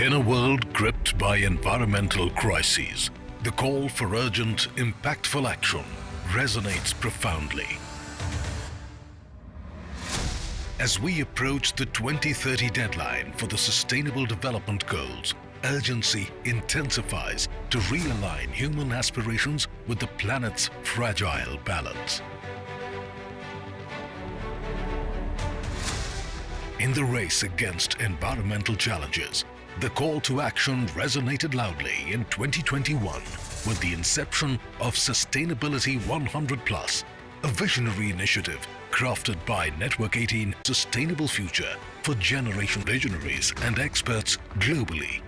In a world gripped by environmental crises, the call for urgent, impactful action resonates profoundly. As we approach the 2030 deadline for the Sustainable Development Goals, urgency intensifies to realign human aspirations with the planet's fragile balance. In the race against environmental challenges, the call to action resonated loudly in 2021 with the inception of Sustainability100+, a visionary initiative crafted by Network 18 Sustainable Future for generation visionaries and experts globally.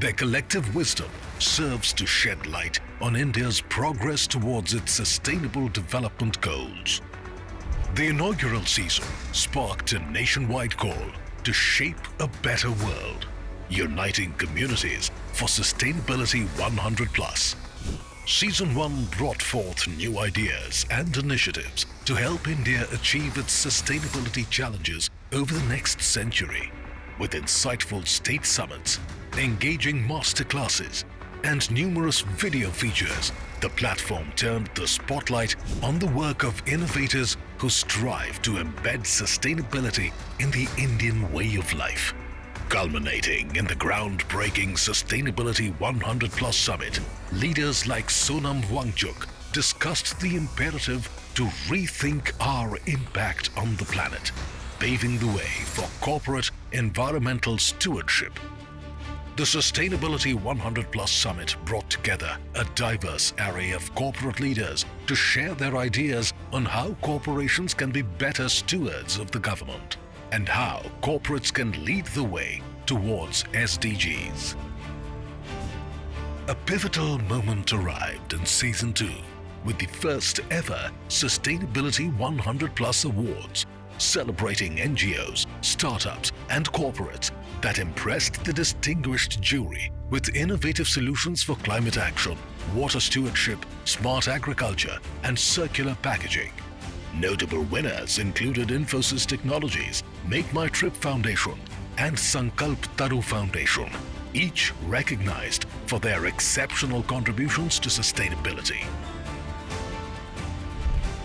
Their collective wisdom serves to shed light on India's progress towards its sustainable development goals. The inaugural season sparked a nationwide call to shape a better world, uniting communities for Sustainability100+. Season 1 brought forth new ideas and initiatives to help India achieve its sustainability challenges over the next century. With insightful state summits, engaging masterclasses, and numerous video features, the platform turned the spotlight on the work of innovators who strive to embed sustainability in the Indian way of life. Culminating in the groundbreaking Sustainability100+ Summit, leaders like Sonam Wangchuk discussed the imperative to rethink our impact on the planet, paving the way for corporate environmental stewardship. The Sustainability100+ Summit brought together a diverse array of corporate leaders to share their ideas on how corporations can be better stewards of the government and how corporates can lead the way towards SDGs. A pivotal moment arrived in Season 2 with the first ever Sustainability100+ Awards, celebrating NGOs, startups and corporates that impressed the distinguished jury with innovative solutions for climate action, water stewardship, smart agriculture and circular packaging. Notable winners included Infosys Technologies, Make My Trip Foundation and Sankalp Taru Foundation, each recognized for their exceptional contributions to sustainability.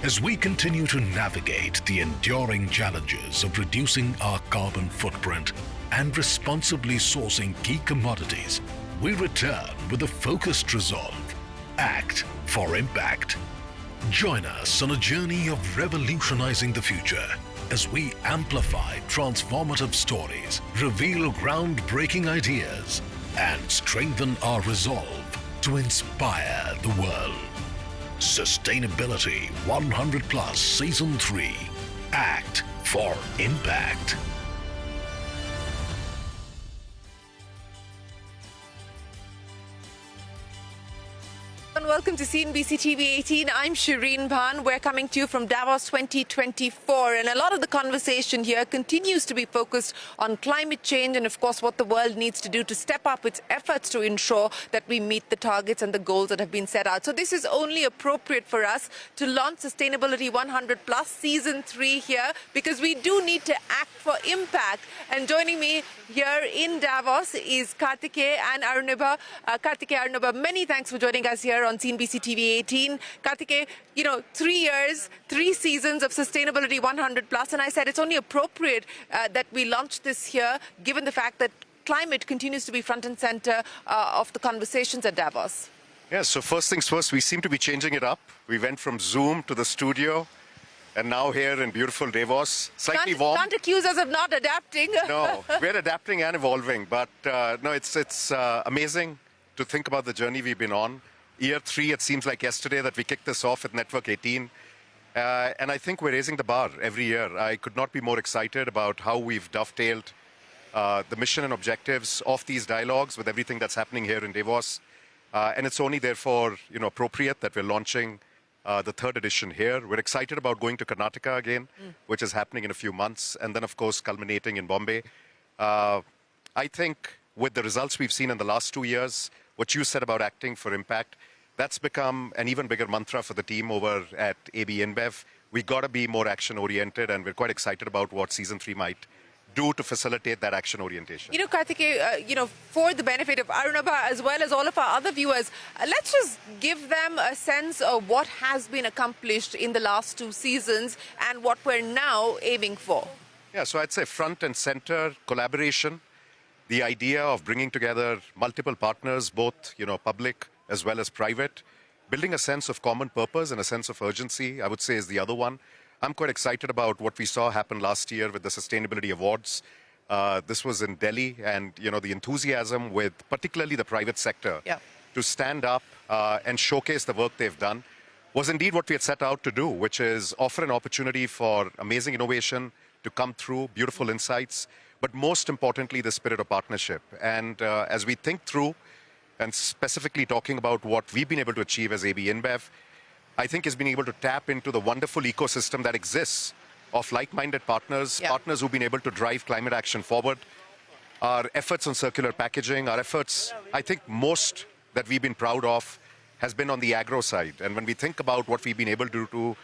As we continue to navigate the enduring challenges of reducing our carbon footprint and responsibly sourcing key commodities, we return with a focused resolve: act for impact. Join us on a journey of revolutionizing the future as we amplify transformative stories, reveal groundbreaking ideas, and strengthen our resolve to inspire the world. Sustainability100+ Season 3. Act for Impact. Welcome to CNBC-TV18. I'm Shereen Bhan. We're coming to you from Davos 2024, and a lot of the conversation here continues to be focused on climate change and, of course, what the world needs to do to step up its efforts to ensure that we meet the targets and the goals that have been set out. So this is only appropriate for us to launch Sustainability100+ Season 3 here, because we do need to act for impact. And joining me here in Davos is Kartikeya and Arunabha. Kartikeya, Arunabha, many thanks for joining us here on CNBC-TV18. Kartikeya, 3 years, 3 seasons of Sustainability100+, and I said it's only appropriate that we launch this here, given the fact that climate continues to be front and center of the conversations at Davos. Yeah, so first things first, we seem to be changing it up. We went from Zoom to the studio, and now here in beautiful Davos, slightly warm. Can't accuse us of not adapting. No, we're adapting and evolving, but no, it's amazing to think about the journey we've been on. Year 3, it seems like yesterday that we kicked this off at Network 18. And I think we're raising the bar every year. I could not be more excited about how we've dovetailed the mission and objectives of these dialogues with everything that's happening here in Davos. And it's only therefore appropriate that we're launching the 3rd edition here. We're excited about going to Kartikeya again, which is happening in a few months. And then, of course, culminating in Bombay. I think with the results we've seen in the last 2 years, what you said about acting for impact, that's become an even bigger mantra for the team over at AB InBev. We got to be more action-oriented, and we're quite excited about what Season 3 might do to facilitate that action orientation. Kartikeya, for the benefit of Arunabha as well as all of our other viewers, let's just give them a sense of what has been accomplished in the last 2 seasons and what we're now aiming for. Yeah, so I'd say front and center collaboration, the idea of bringing together multiple partners, both, public as well as private, building a sense of common purpose and a sense of urgency, I would say, is the other one. I'm quite excited about what we saw happen last year with the Sustainability Awards. This was in Delhi, and the enthusiasm with particularly the private sector to stand up and showcase the work they've done was indeed what we had set out to do, which is offer an opportunity for amazing innovation to come through, beautiful insights, but most importantly, the spirit of partnership. And as we think through, and specifically talking about what we've been able to achieve as AB InBev, I think is being able to tap into the wonderful ecosystem that exists of like-minded partners, partners who've been able to drive climate action forward. Our efforts on circular packaging, our efforts, I think most that we've been proud of has been on the agro side. And when we think about what we've been able to do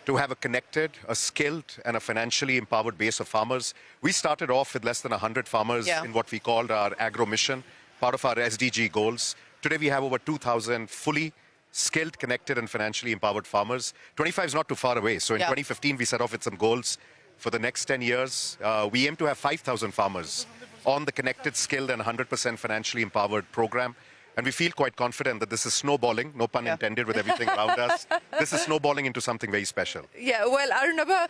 to have a connected, a skilled, and a financially empowered base of farmers, we started off with less than 100 farmers in what we called our agro mission, part of our SDG goals. Today we have over 2,000 fully skilled, connected, and financially empowered farmers. 25 is not too far away. So in 2015, we set off with some goals for the next 10 years. We aim to have 5,000 farmers on the connected, skilled, and 100% financially empowered program. And we feel quite confident that this is snowballing, no pun intended, with everything around us. This is snowballing into something very special. Yeah, well, Arunabha,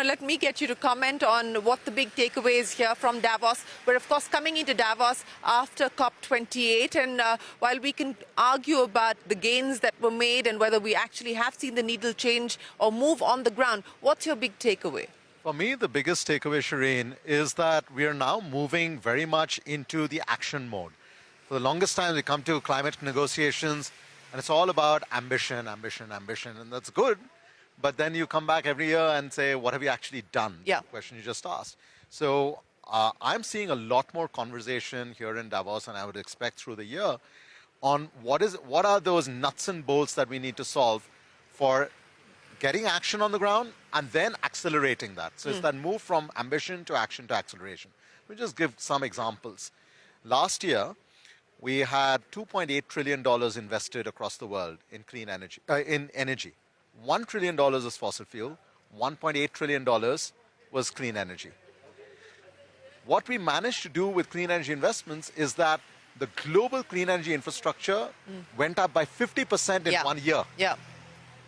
let me get you to comment on what the big takeaways here from Davos. We're, of course, coming into Davos after COP28. And while we can argue about the gains that were made and whether we actually have seen the needle change or move on the ground, what's your big takeaway? For me, the biggest takeaway, Shereen, is that we are now moving very much into the action mode. For the longest time, we come to climate negotiations, and it's all about ambition, ambition, ambition, and that's good. But then you come back every year and say, what have you actually done? Yeah. The question you just asked. So I'm seeing a lot more conversation here in Davos, and I would expect through the year, on what are those nuts and bolts that we need to solve for getting action on the ground and then accelerating that. So it's that move from ambition to action to acceleration. Let me just give some examples. Last year, we had $2.8 trillion invested across the world in clean energy. $1 trillion was fossil fuel. $1.8 trillion was clean energy. What we managed to do with clean energy investments is that the global clean energy infrastructure went up by 50% in 1 year. Yeah.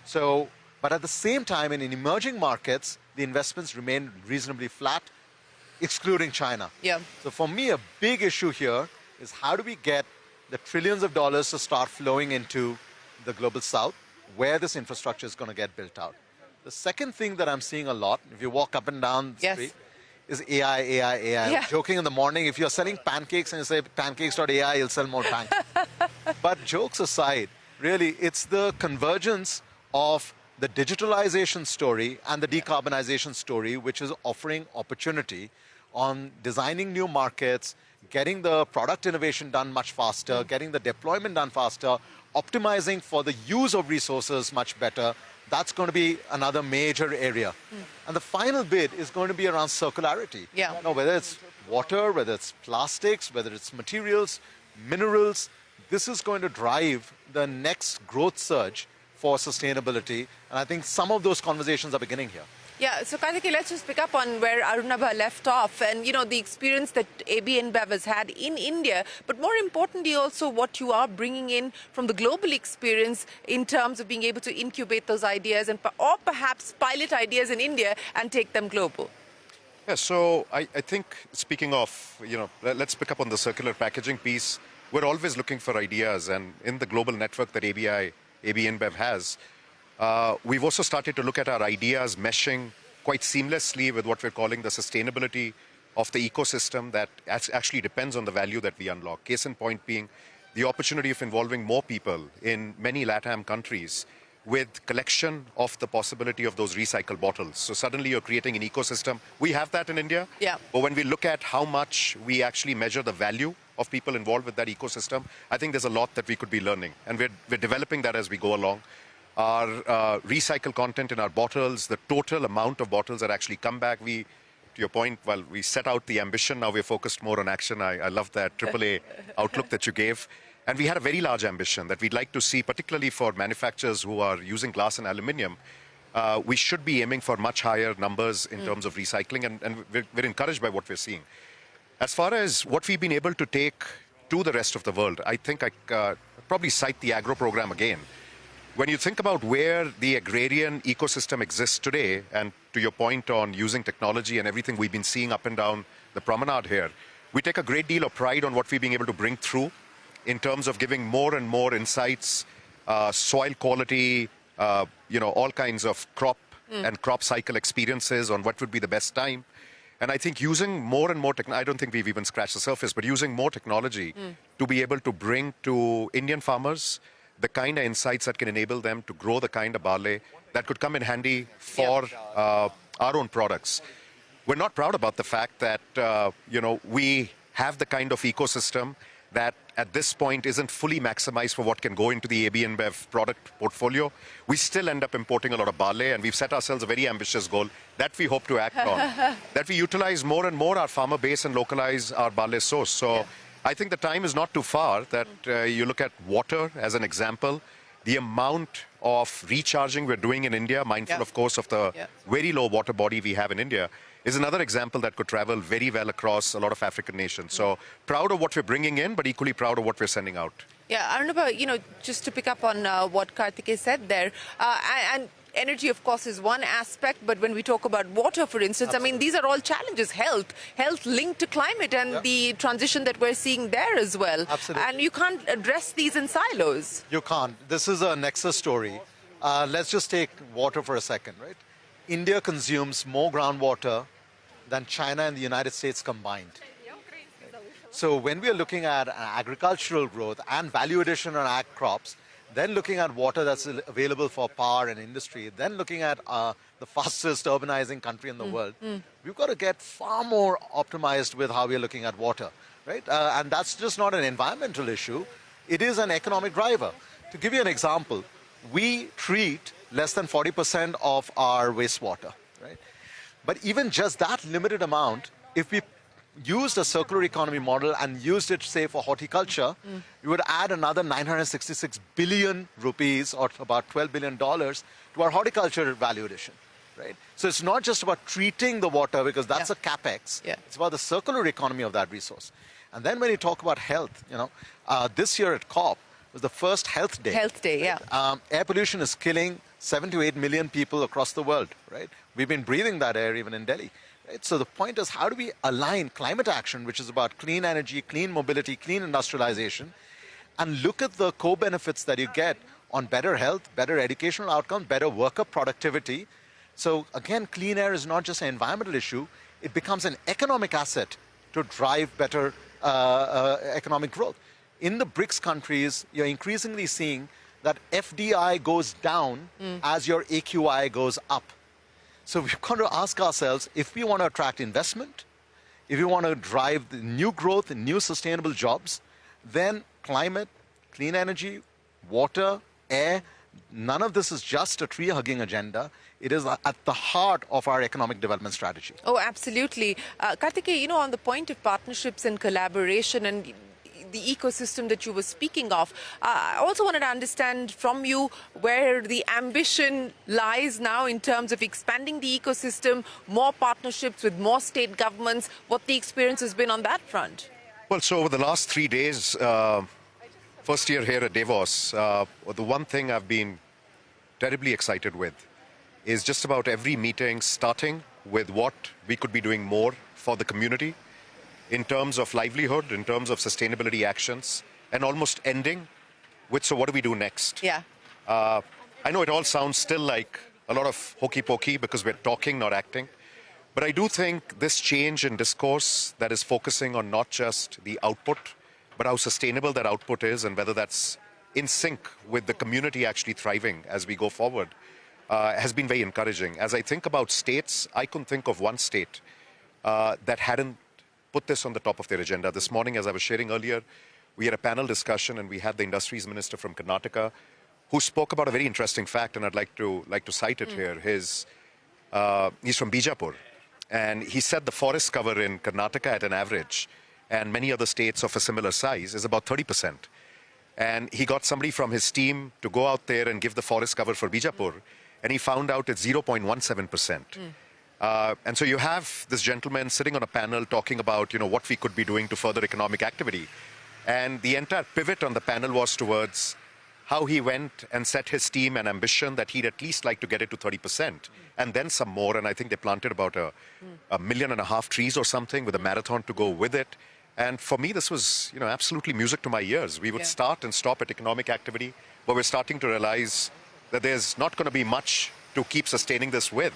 So, but at the same time, in emerging markets, the investments remained reasonably flat, excluding China. Yeah. So for me, a big issue here is how do we get the trillions of dollars to start flowing into the global south, where this infrastructure is going to get built out. The second thing that I'm seeing a lot, if you walk up and down the street, is AI. Yeah. I'm joking in the morning, if you're selling pancakes and you say pancakes.ai, you'll sell more pancakes. But jokes aside, really, it's the convergence of the digitalization story and the decarbonization story, which is offering opportunity on designing new markets, getting the product innovation done much faster, getting the deployment done faster, optimizing for the use of resources much better. That's going to be another major area. And the final bit is going to be around circularity. Yeah. Whether it's water, whether it's plastics, whether it's materials, minerals, this is going to drive the next growth surge for sustainability. And I think some of those conversations are beginning here. Yeah, so Kartikeya, let's just pick up on where Arunabha left off and, the experience that AB InBev has had in India, but more importantly also what you are bringing in from the global experience in terms of being able to incubate those ideas or perhaps pilot ideas in India and take them global. Yeah, so I think speaking of, let's pick up on the circular packaging piece. We're always looking for ideas, and in the global network that AB InBev has, we've also started to look at our ideas meshing quite seamlessly with what we're calling the sustainability of the ecosystem that actually depends on the value that we unlock. Case in point being the opportunity of involving more people in many LATAM countries with collection of the possibility of those recycled bottles. So suddenly you're creating an ecosystem. We have that in India. Yeah. But when we look at how much we actually measure the value of people involved with that ecosystem, I think there's a lot that we could be learning. And we're developing that as we go along. Our recycled content in our bottles, the total amount of bottles that actually come back, we to your point, well, we set out the ambition, now we're focused more on action. I love that AAA outlook that you gave. And we had a very large ambition that we'd like to see, particularly for manufacturers who are using glass and aluminium. We should be aiming for much higher numbers in terms of recycling, and we're encouraged by what we're seeing. As far as what we've been able to take to the rest of the world, I think I probably cite the agro program again. When you think about where the agrarian ecosystem exists today, and to your point on using technology and everything we've been seeing up and down the promenade here, we take a great deal of pride on what we've been able to bring through in terms of giving more and more insights, soil quality, all kinds of crop and crop cycle experiences on what would be the best time. And I think using more and more technology, I don't think we've even scratched the surface, but using more technology to be able to bring to Indian farmers the kind of insights that can enable them to grow the kind of barley that could come in handy for our own products. We're not proud about the fact that, we have the kind of ecosystem that at this point isn't fully maximized for what can go into the AB InBev product portfolio. We still end up importing a lot of barley, and we've set ourselves a very ambitious goal that we hope to act on, that we utilize more and more our farmer base and localize our barley source. So I think the time is not too far that you look at water as an example. The amount of recharging we're doing in India, mindful, of course, of the very low water body we have in India, is another example that could travel very well across a lot of African nations. So proud of what we're bringing in, but equally proud of what we're sending out. Yeah, Arunabha, just to pick up on what Kartikeya said there, and energy, of course, is one aspect, but when we talk about water, for instance, I mean, these are all challenges, health linked to climate and the transition that we're seeing there as well. Absolutely. And you can't address these in silos. You can't. This is a nexus story. Let's just take water for a second, right? India consumes more groundwater than China and the United States combined. So when we are looking at agricultural growth and value addition on ag crops, then looking at water that's available for power and industry, then looking at the fastest urbanizing country in the world, we've got to get far more optimized with how we're looking at water, right? And that's just not an environmental issue. It is an economic driver. To give you an example, we treat less than 40% of our wastewater, right? But even just that limited amount, if we used a circular economy model and used it, say, for horticulture, you would add another 966 billion rupees, or about $12 billion, to our horticulture value addition, right? So it's not just about treating the water, because that's a capex. It's about the circular economy of that resource. And then when you talk about health, this year at COP was the first health day. Health day, right? Air pollution is killing 7 to 8 million people across the world, right? We've been breathing that air even in Delhi. Right? So the point is, how do we align climate action, which is about clean energy, clean mobility, clean industrialization, and look at the co-benefits that you get on better health, better educational outcomes, better worker productivity. So again, clean air is not just an environmental issue, it becomes an economic asset to drive better economic growth. In the BRICS countries, you're increasingly seeing that FDI goes down as your AQI goes up. So we've got to ask ourselves, if we want to attract investment, if we want to drive the new growth and new sustainable jobs, then climate, clean energy, water, air, none of this is just a tree-hugging agenda. It is at the heart of our economic development strategy. Oh, absolutely. Kartikeya, on the point of partnerships and collaboration and the ecosystem that you were speaking of, I also wanted to understand from you where the ambition lies now in terms of expanding the ecosystem, more partnerships with more state governments, what the experience has been on that front. Well, so over the last 3 days, first year here at Davos, the one thing I've been terribly excited with is just about every meeting starting with what we could be doing more for the community in terms of livelihood, in terms of sustainability actions, and almost ending with, so what do we do next? I know it all sounds still like a lot of hokey pokey because we're talking, not acting. But I do think this change in discourse that is focusing on not just the output, but how sustainable that output is and whether that's in sync with the community actually thriving as we go forward, has been very encouraging. As I think about states, I couldn't think of one state that hadn't put this on the top of their agenda. This morning, as I was sharing earlier, we had a panel discussion and we had the industries minister from Karnataka who spoke about a very interesting fact, and I'd like to cite it here. He's from Bijapur. And he said the forest cover in Karnataka at an average, and many other states of a similar size, is about 30%. And he got somebody from his team to go out there and give the forest cover for Bijapur, and he found out it's 0.17%. And so you have this gentleman sitting on a panel talking about, what we could be doing to further economic activity. And the entire pivot on the panel was towards how he went and set his team an ambition that he'd at least like to get it to 30%, and then some more. And I think they planted about a 1.5 million trees or something with a marathon to go with it. And for me, this was, absolutely music to my ears. We would start and stop at economic activity, but we're starting to realize that there's not going to be much to keep sustaining this with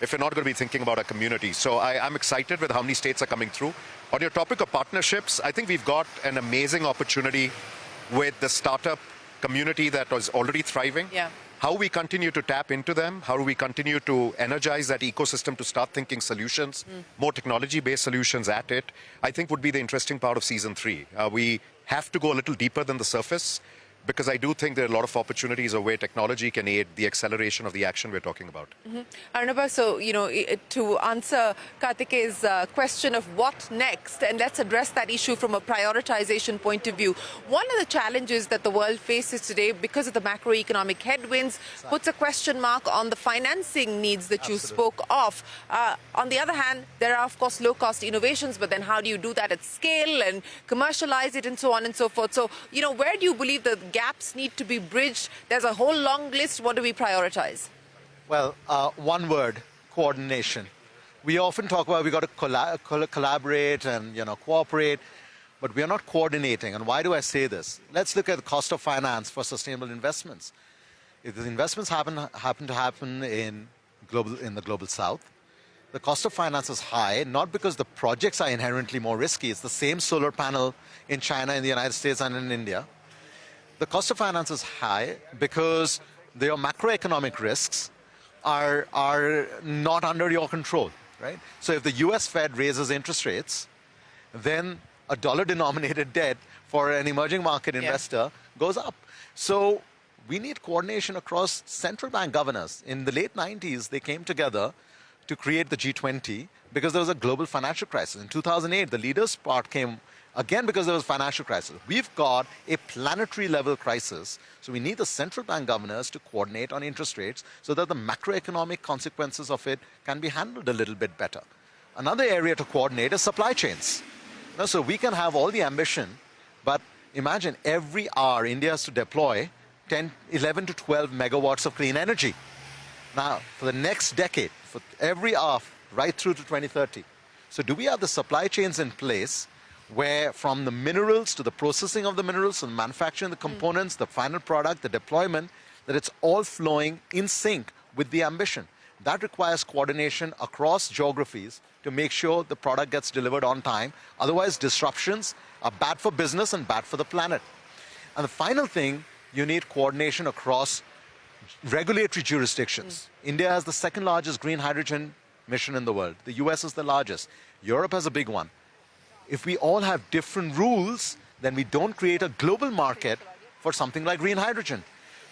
if we're not going to be thinking about our community. So I'm excited with how many states are coming through. On your topic of partnerships, I think we've got an amazing opportunity with the startup community that was already thriving. Yeah. How we continue to tap into them, how do we continue to energize that ecosystem to start thinking solutions, more technology-based solutions at it, I think would be the interesting part of season 3. We have to go a little deeper than the surface, because I do think there are a lot of opportunities of where technology can aid the acceleration of the action we're talking about. Arunabha, so, to answer Kartikeya's question of what next, and let's address that issue from a prioritization point of view. One of the challenges that the world faces today, because of the macroeconomic headwinds, puts a question mark on the financing needs that you spoke of. On the other hand, there are, of course, low-cost innovations, but then how do you do that at scale and commercialize it and so on and so forth? So, where do you believe the gaps need to be bridged? There's a whole long list. What do we prioritize? Well, one word: coordination. We often talk about we got to collaborate and cooperate, but we are not coordinating. And why do I say this? Let's look at the cost of finance for sustainable investments. If the investments happen to happen in the global south, the cost of finance is high, not because the projects are inherently more risky. It's the same solar panel in China, in the United States, and in India. The cost of finance is high because their macroeconomic risks are not under your control, right? So if the US Fed raises interest rates, then a dollar-denominated debt for an emerging market investor goes up. So we need coordination across central bank governors. In the late 90s, they came together to create the G20 because there was a global financial crisis. In 2008, the leaders' part came again because there was a financial crisis. We've got a planetary level crisis, so we need the central bank governors to coordinate on interest rates so that the macroeconomic consequences of it can be handled a little bit better. Another area to coordinate is supply chains. So we can have all the ambition, but imagine every hour India has to deploy 11 to 12 megawatts of clean energy. Now, for the next decade, for every hour, right through to 2030. So do we have the supply chains in place where from the minerals to the processing of the minerals and manufacturing the components, the final product, the deployment, that it's all flowing in sync with the ambition? That requires coordination across geographies to make sure the product gets delivered on time. Otherwise, disruptions are bad for business and bad for the planet. And the final thing, you need coordination across regulatory jurisdictions. India has the second largest green hydrogen mission in the world. The US is the largest. Europe has a big one. If we all have different rules, then we don't create a global market for something like green hydrogen.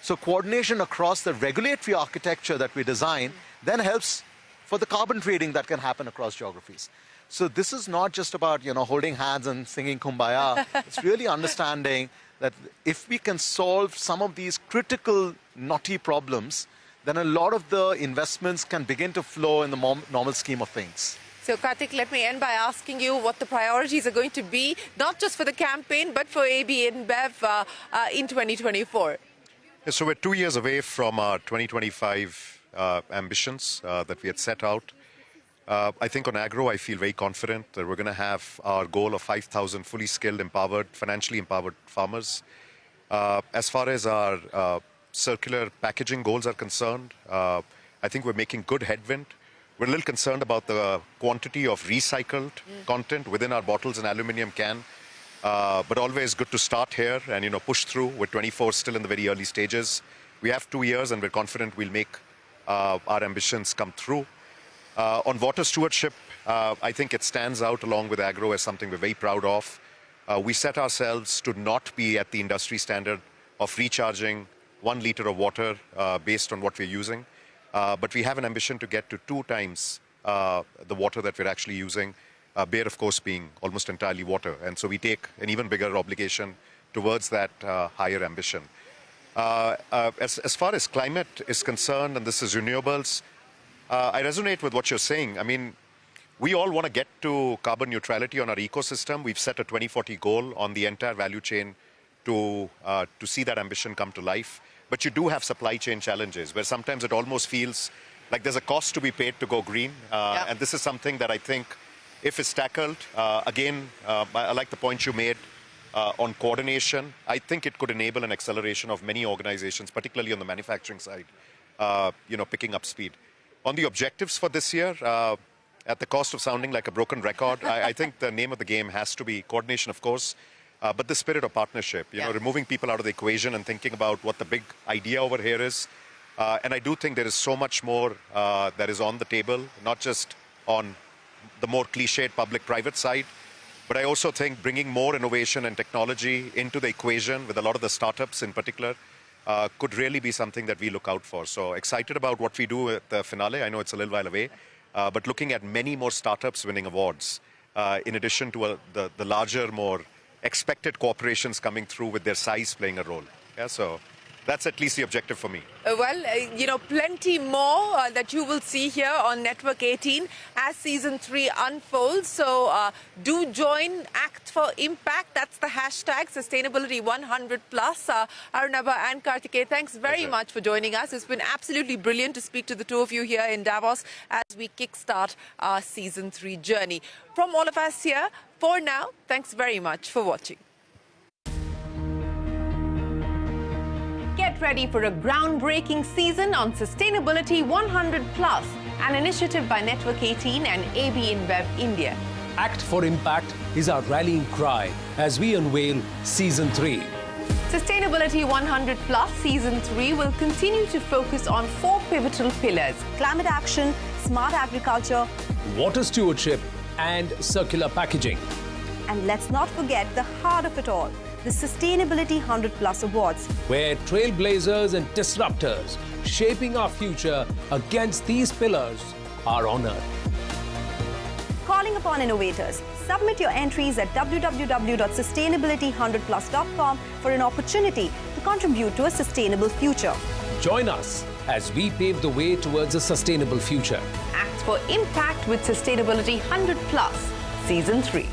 So coordination across the regulatory architecture that we design then helps for the carbon trading that can happen across geographies. So this is not just about, holding hands and singing Kumbaya. It's really understanding that if we can solve some of these critical, knotty problems, then a lot of the investments can begin to flow in the normal scheme of things. So, Kartik, let me end by asking you what the priorities are going to be, not just for the campaign, but for AB InBev in 2024. So we're 2 years away from our 2025 ambitions that we had set out. I think on agro, I feel very confident that we're going to have our goal of 5,000 fully skilled, empowered, financially empowered farmers. As far as our circular packaging goals are concerned, I think we're making good headwind. We're a little concerned about the quantity of recycled content within our bottles and aluminium can. But always good to start here and, push through with 24 still in the very early stages. We have 2 years and we're confident we'll make our ambitions come through. On water stewardship, I think it stands out along with agro as something we're very proud of. We set ourselves to not be at the industry standard of recharging 1 liter of water based on what we're using. But we have an ambition to get to 2 times the water that we're actually using, beer, of course, being almost entirely water. And so we take an even bigger obligation towards that higher ambition. As far as climate is concerned, and this is renewables, I resonate with what you're saying. I mean, we all want to get to carbon neutrality on our ecosystem. We've set a 2040 goal on the entire value chain to see that ambition come to life. But you do have supply chain challenges where sometimes it almost feels like there's a cost to be paid to go green. And this is something that I think, if it's tackled, again, I like the point you made on coordination. I think it could enable an acceleration of many organizations, particularly on the manufacturing side, picking up speed. On the objectives for this year, at the cost of sounding like a broken record, I think the name of the game has to be coordination, of course, but the spirit of partnership, removing people out of the equation and thinking about what the big idea over here is. And I do think there is so much more that is on the table, not just on the more cliched public-private side, but I also think bringing more innovation and technology into the equation with a lot of the startups in particular could really be something that we look out for. So excited about what we do at the finale. I know it's a little while away, but looking at many more startups winning awards, in addition to the larger, more expected corporations coming through with their size playing a role. Yeah, so that's at least the objective for me. Plenty more that you will see here on Network 18 as Season 3 unfolds. So do join, act for impact. That's the hashtag Sustainability100+. Arunabha and Kartikeya, thanks very much for joining us. It's been absolutely brilliant to speak to the two of you here in Davos as we kickstart our Season 3 journey. From all of us here, for now, thanks very much for watching. Get ready for a groundbreaking season on Sustainability100+, an initiative by Network 18 and AB InBev India. Act for Impact is our rallying cry as we unveil Season 3. Sustainability100+ Season 3 will continue to focus on 4 pivotal pillars: climate action, smart agriculture, water stewardship, and circular packaging. And let's not forget the heart of it all, the Sustainability100+ Awards, where trailblazers and disruptors shaping our future against these pillars are honored. Calling upon innovators, submit your entries at www.sustainability100plus.com for an opportunity to contribute to a sustainable future. Join us as we pave the way towards a sustainable future. Act for impact with Sustainability100+ Season 3.